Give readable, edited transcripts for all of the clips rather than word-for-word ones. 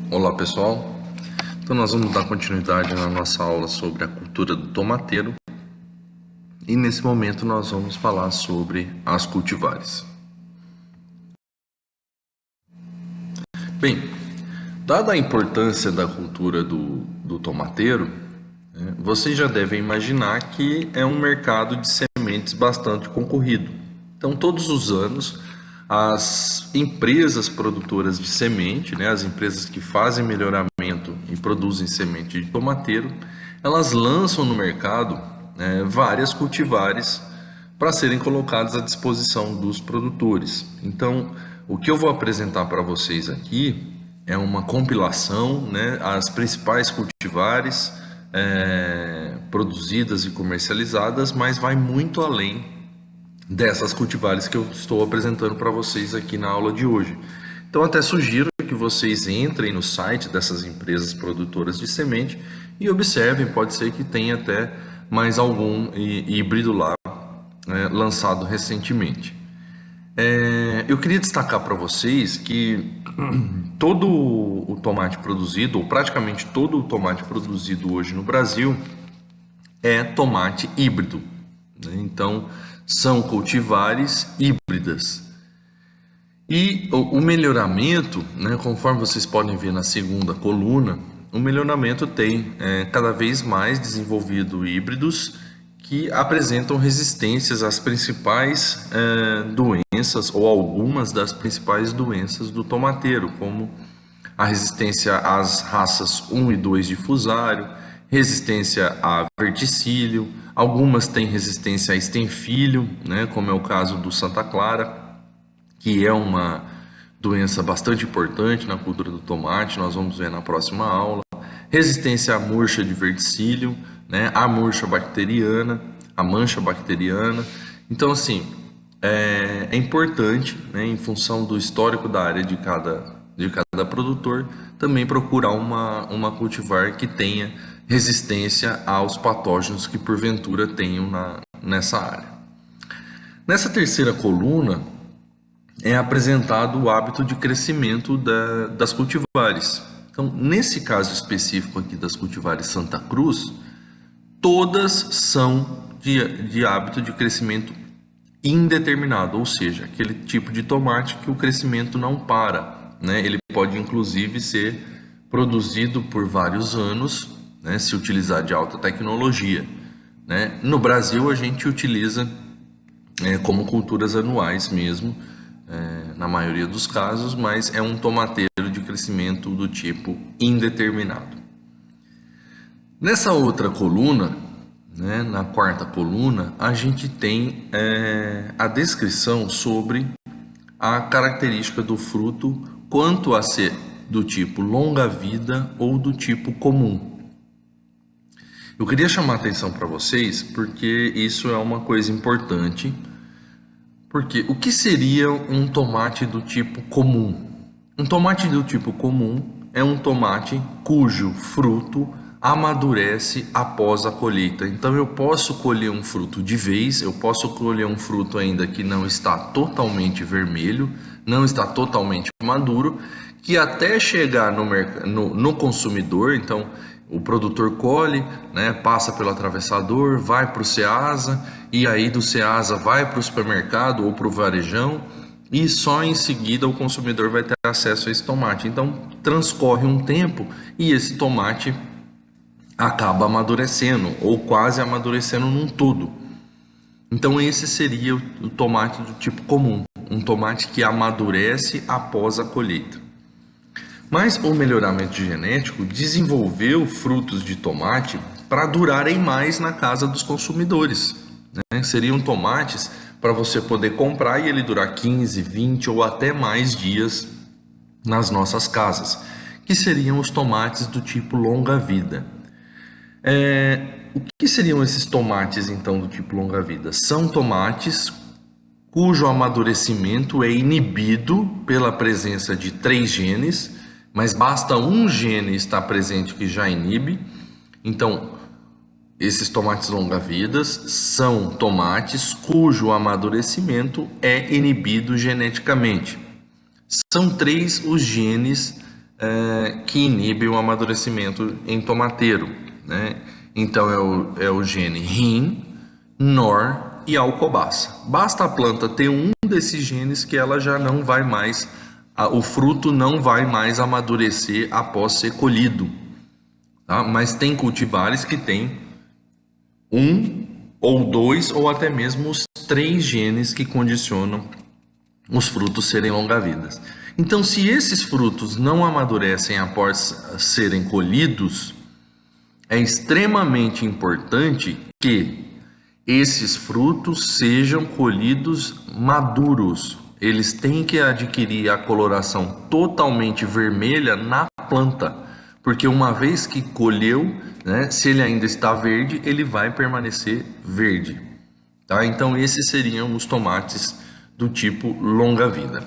Olá pessoal, então nós vamos dar continuidade na nossa aula sobre a cultura do tomateiro e nesse momento nós vamos falar sobre as cultivares. Bem, dada a importância da cultura do tomateiro, vocês já devem imaginar que é um mercado de sementes bastante concorrido. Então todos os anos as empresas produtoras de semente, as empresas que fazem melhoramento e produzem semente de tomateiro, elas lançam no mercado várias cultivares para serem colocadas à disposição dos produtores. Então, o que eu vou apresentar para vocês aqui é uma compilação, as principais cultivares produzidas e comercializadas, mas vai muito além dessas cultivares que eu estou apresentando para vocês aqui na aula de hoje. Então até sugiro que vocês entrem no site dessas empresas produtoras de semente e observem, pode ser que tenha até mais algum híbrido lá lançado recentemente. Eu queria destacar para vocês que todo o tomate produzido, ou praticamente todo o tomate produzido hoje no Brasil, é tomate híbrido. Então, são cultivares híbridas. E o melhoramento, conforme vocês podem ver na segunda coluna, o melhoramento tem cada vez mais desenvolvido híbridos que apresentam resistências às principais doenças ou algumas das principais doenças do tomateiro, como a resistência às raças 1 e 2 de fusário, resistência a verticílio, algumas têm resistência a estenfilho, como é o caso do Santa Clara, que é uma doença bastante importante na cultura do tomate, nós vamos ver na próxima aula. Resistência à murcha de verticílio, a murcha bacteriana, a mancha bacteriana. Então, assim, é importante, em função do histórico da área de cada produtor, também procurar uma cultivar que tenha resistência aos patógenos que porventura tenham nessa área. Nessa terceira coluna é apresentado o hábito de crescimento das cultivares. Então, nesse caso específico aqui das cultivares Santa Cruz, todas são de hábito de crescimento indeterminado, ou seja, aquele tipo de tomate que o crescimento não para. Ele pode inclusive ser produzido por vários anos, se utilizar de alta tecnologia. No Brasil a gente utiliza como culturas anuais mesmo, na maioria dos casos, mas é um tomateiro de crescimento do tipo indeterminado. Nessa outra coluna, na quarta coluna, a gente tem a descrição sobre a característica do fruto quanto a ser do tipo longa-vida ou do tipo comum. Eu queria chamar a atenção para vocês porque isso é uma coisa importante, porque o que seria um tomate do tipo comum? Um tomate do tipo comum é um tomate cujo fruto amadurece após a colheita. Então eu posso colher um fruto de vez, eu posso colher um fruto ainda que não está totalmente vermelho, não está totalmente maduro, que até chegar no consumidor, então o produtor colhe, passa pelo atravessador, vai para o Ceasa, e aí do Ceasa vai para o supermercado ou para o varejão, e só em seguida o consumidor vai ter acesso a esse tomate. Então transcorre um tempo e esse tomate acaba amadurecendo, ou quase amadurecendo num todo. Então esse seria o tomate do tipo comum, um tomate que amadurece após a colheita. Mas o melhoramento genético desenvolveu frutos de tomate para durarem mais na casa dos consumidores. Seriam tomates para você poder comprar e ele durar 15, 20 ou até mais dias nas nossas casas, que seriam os tomates do tipo longa-vida. O que seriam esses tomates então do tipo longa-vida? São tomates cujo amadurecimento é inibido pela presença de 3 genes, mas basta um gene estar presente que já inibe. Então, esses tomates longa-vidas são tomates cujo amadurecimento é inibido geneticamente. São 3 os genes que inibe o amadurecimento em tomateiro, né? Então é o gene RIM, NOR e alcobaça. Basta a planta ter um desses genes que ela já não vai mais, o fruto não vai mais amadurecer após ser colhido, tá? Mas tem cultivares que têm um ou dois ou até mesmo os três genes que condicionam os frutos serem longa-vidas. Então, se esses frutos não amadurecem após serem colhidos, é extremamente importante que esses frutos sejam colhidos maduros. Eles têm que adquirir a coloração totalmente vermelha na planta, porque uma vez que colheu, né, se ele ainda está verde, ele vai permanecer verde. Tá? Então, esses seriam os tomates do tipo longa-vida.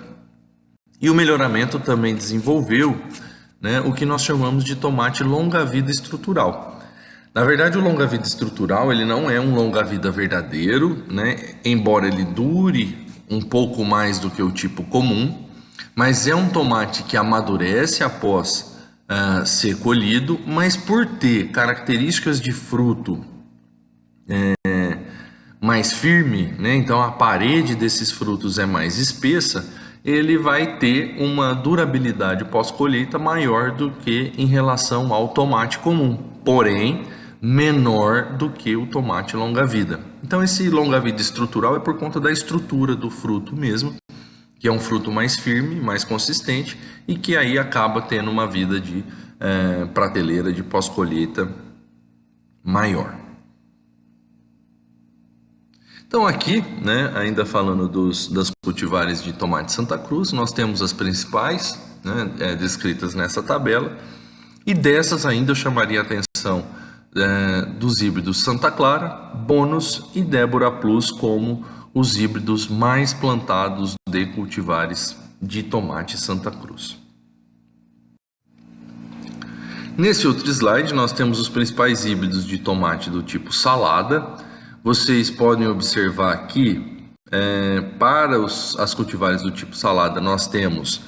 E o melhoramento também desenvolveu, né, o que nós chamamos de tomate longa-vida estrutural. Na verdade, o longa-vida estrutural ele não é um longa-vida verdadeiro, né, embora ele dure um pouco mais do que o tipo comum, mas é um tomate que amadurece após ser colhido, mas por ter características de fruto mais firme, né? Então a parede desses frutos é mais espessa, ele vai ter uma durabilidade pós-colheita maior do que em relação ao tomate comum, porém menor do que o tomate longa-vida. Então esse longa-vida estrutural é por conta da estrutura do fruto mesmo, que é um fruto mais firme, mais consistente e que aí acaba tendo uma vida de prateleira de pós-colheita maior. Então aqui, né, ainda falando das cultivares de tomate Santa Cruz, nós temos as principais, né, descritas nessa tabela, e dessas ainda eu chamaria a atenção dos híbridos Santa Clara, Bônus e Débora Plus como os híbridos mais plantados de cultivares de tomate Santa Cruz. Nesse outro slide nós temos os principais híbridos de tomate do tipo salada. Vocês podem observar aqui, para as cultivares do tipo salada, nós temos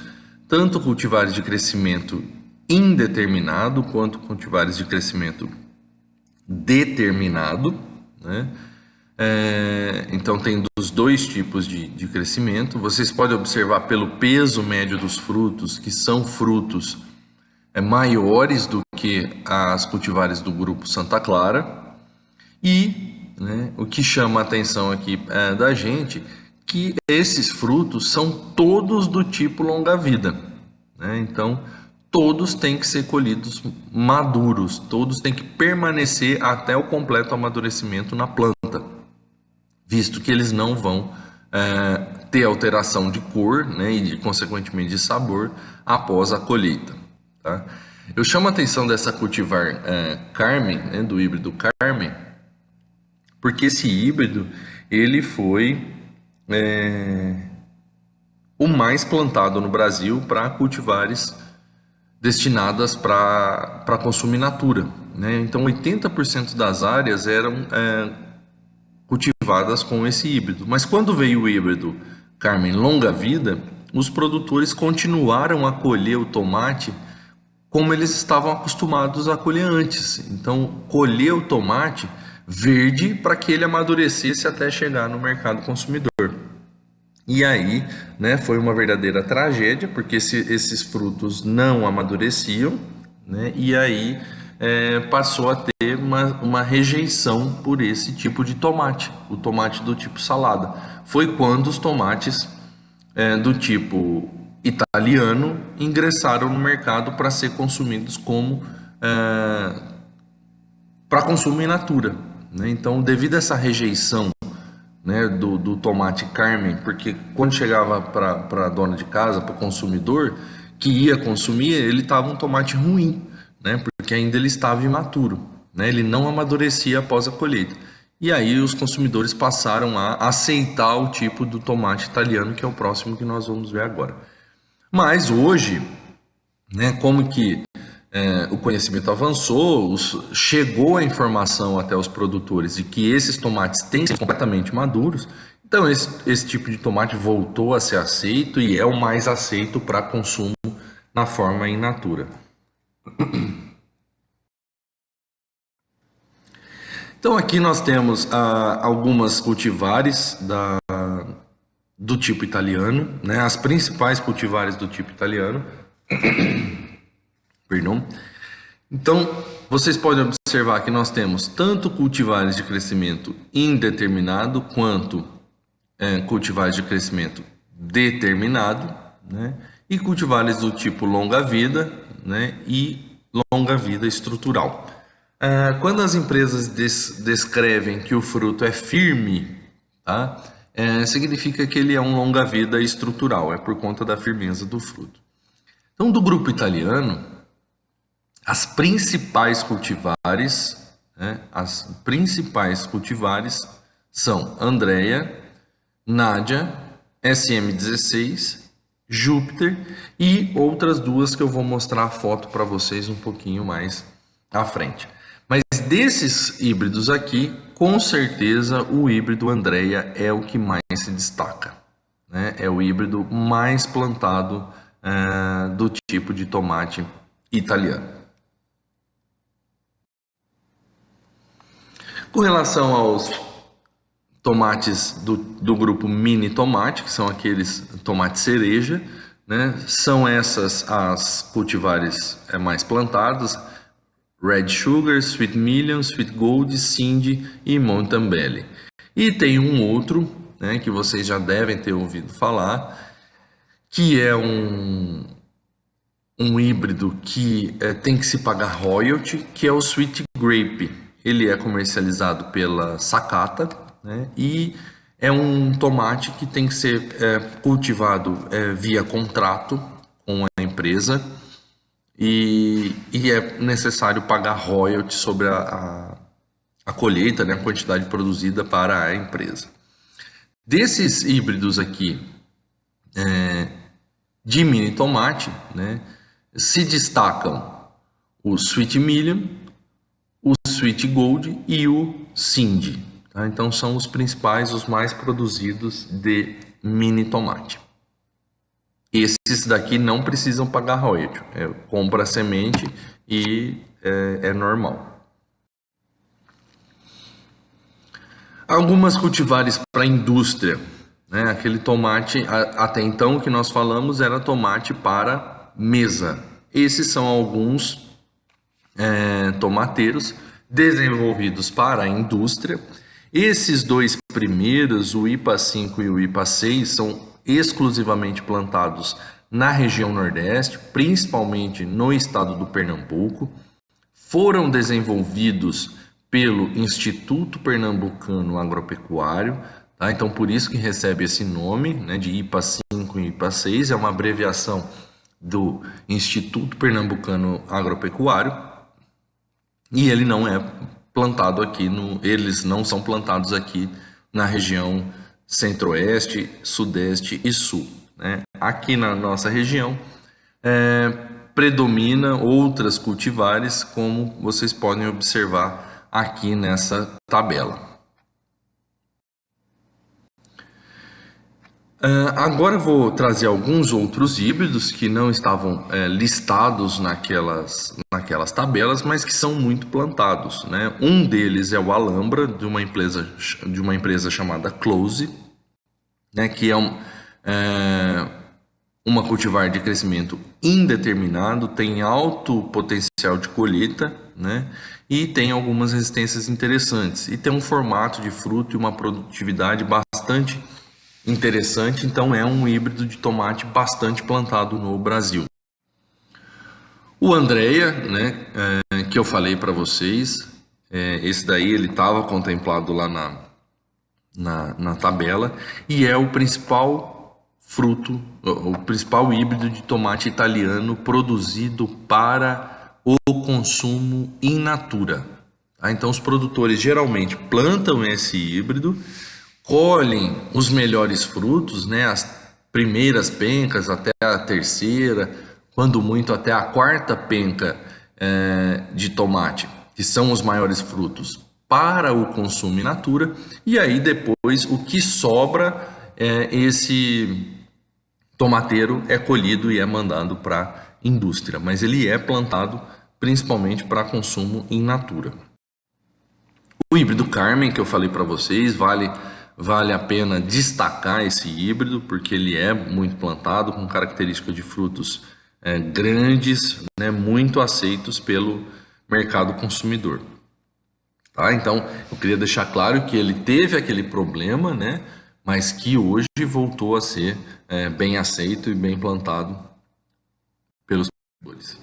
tanto cultivares de crescimento indeterminado quanto cultivares de crescimento determinado, né? Então tem dos dois tipos de crescimento. Vocês podem observar pelo peso médio dos frutos, que são frutos maiores do que as cultivares do grupo Santa Clara. E né, o que chama a atenção aqui da gente, que esses frutos são todos do tipo longa-vida, né? Então, todos têm que ser colhidos maduros, todos têm que permanecer até o completo amadurecimento na planta, visto que eles não vão ter alteração de cor, né, e consequentemente de sabor após a colheita. Tá? Eu chamo a atenção dessa cultivar Carmen, né, do híbrido Carmen, porque esse híbrido ele foi o mais plantado no Brasil para cultivares destinadas para consumo in natura, né? Então 80% das áreas eram cultivadas com esse híbrido. Mas quando veio o híbrido Carmen longa vida, os produtores continuaram a colher o tomate como eles estavam acostumados a colher antes. Então colher o tomate verde para que ele amadurecesse até chegar no mercado consumidor. E aí, né, foi uma verdadeira tragédia, porque esses frutos não amadureciam, né, e aí passou a ter uma rejeição por esse tipo de tomate, o tomate do tipo salada. Foi quando os tomates do tipo italiano ingressaram no mercado para ser consumidos como para consumo in natura, né? Então, devido a essa rejeição, né, do tomate Carmen, porque quando chegava para a dona de casa, para o consumidor que ia consumir, ele estava um tomate ruim, né, porque ainda ele estava imaturo, né, ele não amadurecia após a colheita. E aí os consumidores passaram a aceitar o tipo do tomate italiano, que é o próximo que nós vamos ver agora. Mas hoje, né, como que o conhecimento avançou, chegou a informação até os produtores de que esses tomates têm que ser completamente maduros, então esse tipo de tomate voltou a ser aceito e é o mais aceito para consumo na forma in natura. Então aqui nós temos algumas cultivares do tipo italiano, né? As principais cultivares do tipo italiano. Perdão. Então vocês podem observar que nós temos tanto cultivares de crescimento indeterminado quanto cultivares de crescimento determinado, né? E cultivares do tipo longa-vida, né? E longa-vida estrutural. Quando as empresas descrevem que o fruto é firme, tá? Significa que ele é um longa-vida estrutural, é por conta da firmeza do fruto. Então, do grupo italiano, as principais cultivares, né? As principais cultivares são Andrea, Nádia, SM16, Júpiter e outras duas que eu vou mostrar a foto para vocês um pouquinho mais à frente. Mas desses híbridos aqui, com certeza o híbrido Andrea é o que mais se destaca, né? É o híbrido mais plantado do tipo de tomate italiano. Com relação aos tomates do grupo mini tomate, que são aqueles tomates cereja, né? São essas as cultivares mais plantadas: Red Sugar, Sweet Million, Sweet Gold, Cindy e Mountain Belly. E tem um outro, né, que vocês já devem ter ouvido falar, que é um híbrido que tem que se pagar royalty, que é o Sweet Grape. Ele é comercializado pela Sakata, né, e é um tomate que tem que ser cultivado via contrato com a empresa e é necessário pagar royalty sobre a colheita, né, a quantidade produzida para a empresa. Desses híbridos aqui de mini tomate, né, se destacam o Sweet Million, o Sweet Gold e o Cindy. Tá? Então são os principais, os mais produzidos de mini tomate. Esses daqui não precisam pagar royalty, compra a semente e é normal. Algumas cultivares para indústria, né? Aquele tomate, até então que nós falamos era tomate para mesa. Esses são alguns tomateiros desenvolvidos para a indústria. Esses dois primeiros, o IPA 5 e o IPA 6, são exclusivamente plantados na região Nordeste, principalmente no estado do Pernambuco. Foram desenvolvidos pelo Instituto Pernambucano Agropecuário, tá? Então por isso que recebe esse nome, né, de IPA 5 e IPA 6, é uma abreviação do Instituto Pernambucano Agropecuário, e ele não é plantado aqui, eles não são plantados aqui na região Centro-Oeste, Sudeste e Sul, né? Aqui na nossa região predomina outras cultivares, como vocês podem observar aqui nessa tabela. Agora eu vou trazer alguns outros híbridos que não estavam listados naquelas tabelas, mas que são muito plantados, né? Um deles é o Alhambra, de uma empresa chamada Close, né? Que é uma cultivar de crescimento indeterminado, tem alto potencial de colheita, né? E tem algumas resistências interessantes, e tem um formato de fruto e uma produtividade bastante interessante. Então é um híbrido de tomate bastante plantado no Brasil. O Andrea, né, que eu falei para vocês, esse daí ele estava contemplado lá na tabela, e é o principal fruto, o principal híbrido de tomate italiano produzido para o consumo in natura. Tá? Então os produtores geralmente plantam esse híbrido, colhem os melhores frutos, né, as primeiras pencas até a terceira, quando muito até a quarta penca de tomate, que são os maiores frutos, para o consumo in natura, e aí depois o que sobra, esse tomateiro é colhido e é mandado para indústria, mas ele é plantado principalmente para consumo in natura. O híbrido Carmen, que eu falei para vocês, vale a pena destacar esse híbrido, porque ele é muito plantado, com características de frutos grandes, né, muito aceitos pelo mercado consumidor. Tá? Então, eu queria deixar claro que ele teve aquele problema, né, mas que hoje voltou a ser bem aceito e bem plantado pelos produtores.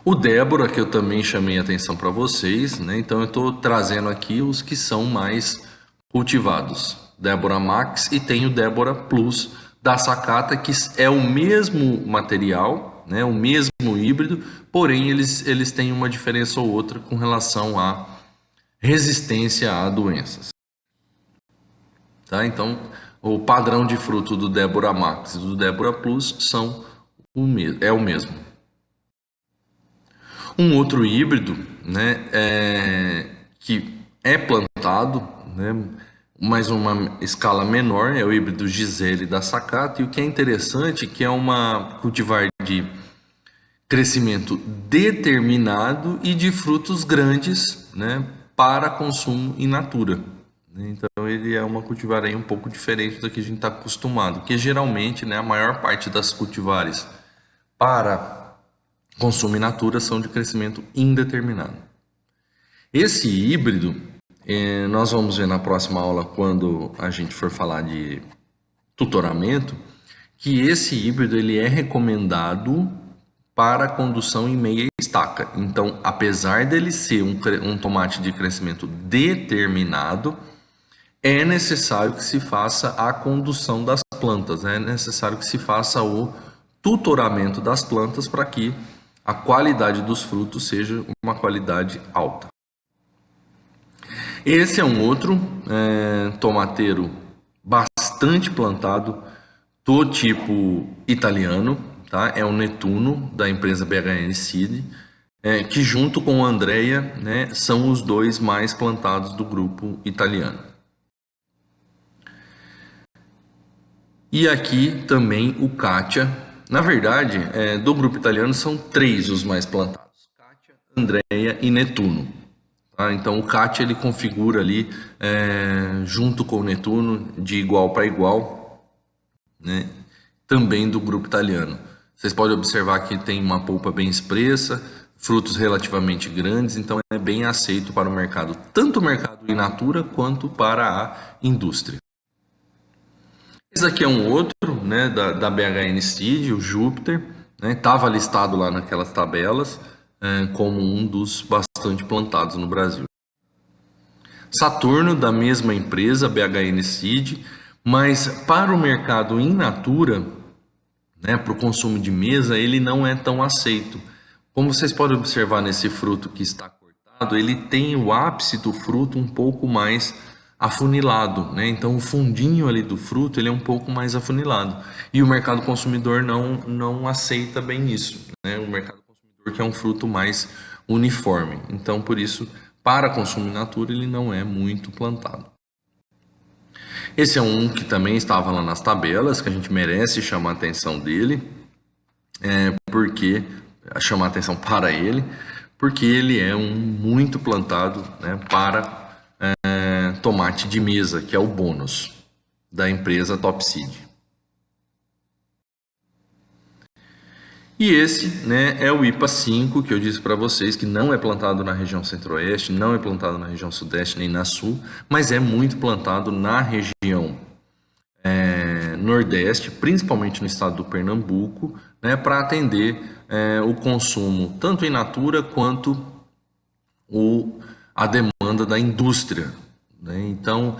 O Débora, que eu também chamei a atenção para vocês, né? Então eu estou trazendo aqui os que são mais cultivados. Débora Max e tem o Débora Plus da Sakata, que é o mesmo material, né? O mesmo híbrido, porém eles têm uma diferença ou outra com relação à resistência a doenças. Tá? Então o padrão de fruto do Débora Max e do Débora Plus é o mesmo. Um outro híbrido, né, que é plantado, né, mas uma escala menor, é o híbrido Gisele da Sakata, e o que é interessante é que é uma cultivar de crescimento determinado e de frutos grandes, né, para consumo in natura. Então ele é uma cultivar aí um pouco diferente do que a gente está acostumado, que geralmente, né, a maior parte das cultivares para consumo in natura são de crescimento indeterminado. Esse híbrido, nós vamos ver na próxima aula, quando a gente for falar de tutoramento, que esse híbrido ele é recomendado para condução em meia estaca. Então, apesar dele ser um tomate de crescimento determinado, é necessário que se faça a condução das plantas, é necessário que se faça o tutoramento das plantas para que a qualidade dos frutos seja uma qualidade alta. Esse é um outro tomateiro bastante plantado do tipo italiano, tá? É o Nettuno, da empresa BHN Seed, que junto com o Andrea, né, são os dois mais plantados do grupo italiano. E aqui também o Katia. Na verdade, do grupo italiano são 3 os mais plantados: Katia, Andrea e Nettuno. Tá? Então o Katia ele configura ali junto com o Nettuno de igual para igual, né? Também do grupo italiano. Vocês podem observar que tem uma polpa bem espessa, frutos relativamente grandes, então é bem aceito para o mercado, tanto o mercado in natura quanto para a indústria. Esse aqui é um outro, né, da BHN Seed, o Júpiter, né, estava listado lá naquelas tabelas como um dos bastante plantados no Brasil. Saturno, da mesma empresa, BHN Seed, mas para o mercado in natura, né, para o consumo de mesa, ele não é tão aceito. Como vocês podem observar nesse fruto que está cortado, ele tem o ápice do fruto um pouco mais afunilado, né? Então o fundinho ali do fruto ele é um pouco mais afunilado e o mercado consumidor não aceita bem isso, né? O mercado consumidor quer um fruto mais uniforme, então por isso para consumo in natura ele não é muito plantado. Esse é um que também estava lá nas tabelas, que a gente merece chamar a atenção dele, porque chamar a atenção para ele, porque ele é um muito plantado, né, para tomate de mesa, que é o bônus da empresa Top Seed. E esse, né, é o IPA 5, que eu disse para vocês que não é plantado na região centro-oeste, não é plantado na região sudeste nem na sul, mas é muito plantado na região nordeste, principalmente no estado do Pernambuco, né, para atender o consumo tanto in natura quanto a demanda da indústria, né? Então,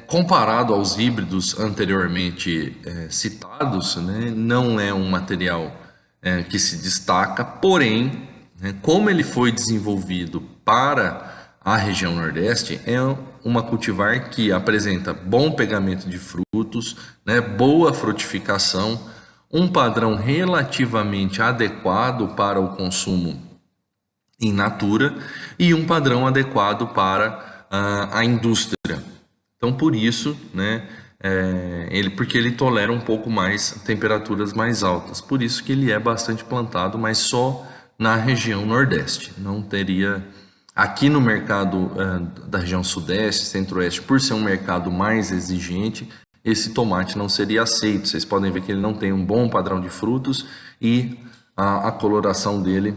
comparado aos híbridos anteriormente citados, né, não é um material que se destaca, porém, né, como ele foi desenvolvido para a região Nordeste, é uma cultivar que apresenta bom pegamento de frutos, né, boa frutificação, um padrão relativamente adequado para o consumo in natura e um padrão adequado para a indústria. Então, por isso, né, porque ele tolera um pouco mais temperaturas mais altas. Por isso que ele é bastante plantado, mas só na região Nordeste. Não teria aqui no mercado da região Sudeste, Centro-Oeste, por ser um mercado mais exigente, esse tomate não seria aceito. Vocês podem ver que ele não tem um bom padrão de frutos e a coloração dele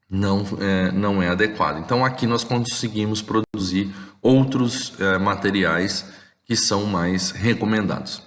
não é adequada. Então aqui nós conseguimos produzir outros materiais que são mais recomendados.